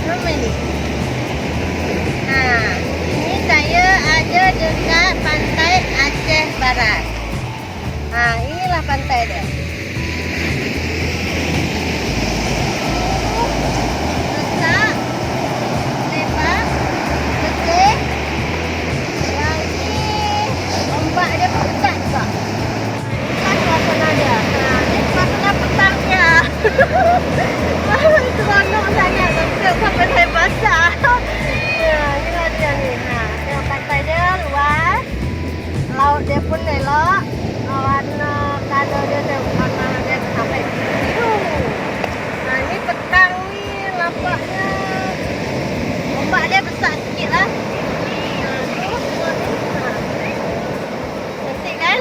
Family. Ini saya ada dekat pantai Aceh Barat. Inilah pantai dia. Besar, lebar, bersih. Yang ini ombak dia besar juga. Inilah suasana dia. Ini suasana petangnya. Seronok sangat. Sampai saya basah. Inilah dia ni. Tengok pantai dia luas. Laut dia pun elok. Warna color dia warna dia sampai biru. Ini petang ni nampaknya ombak dia besar sikit lah. Cantik kan?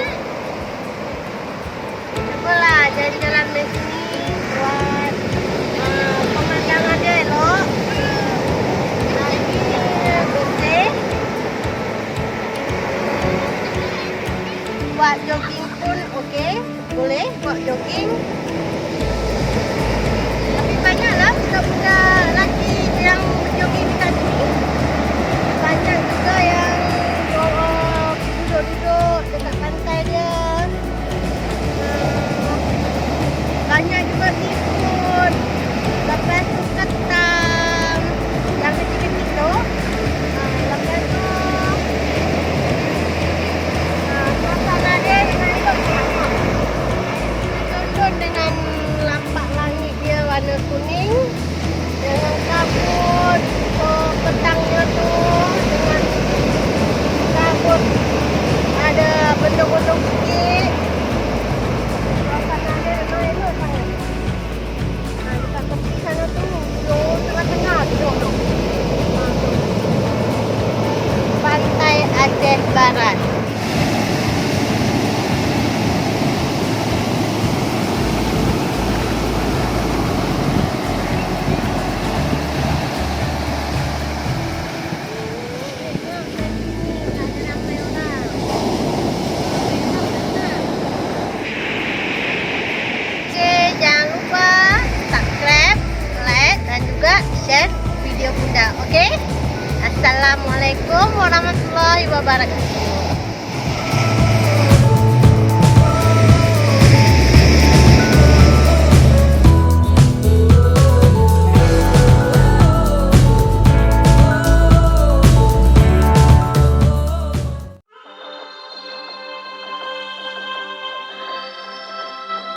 Cubalah jalan-jalan di sini buat pemandangan dia elok. Bersih. Buat jogging pun okey, boleh buat jogging. Tapi banyaklah budak-budak lelaki yang jogging dekat sini. Banyak juga yang duduk-duduk dekat pantai dia. Banyak juga seafood. Lepas tu ketam yang kecil-kecil tu. Lepas tu suasana dia dengan elok sangat. Contoh dengan lampak langit dia warna kuning dengan kabut petangnya tu dengan kabut ada bendung-bendung sikit. Suasana dia memang elok sangat. Dekat tepi sana tu tengah-tengah duduk tu. Pantai Aceh Barat. Share video Bunda, okey? Assalamualaikum warahmatullahi wabarakatuh.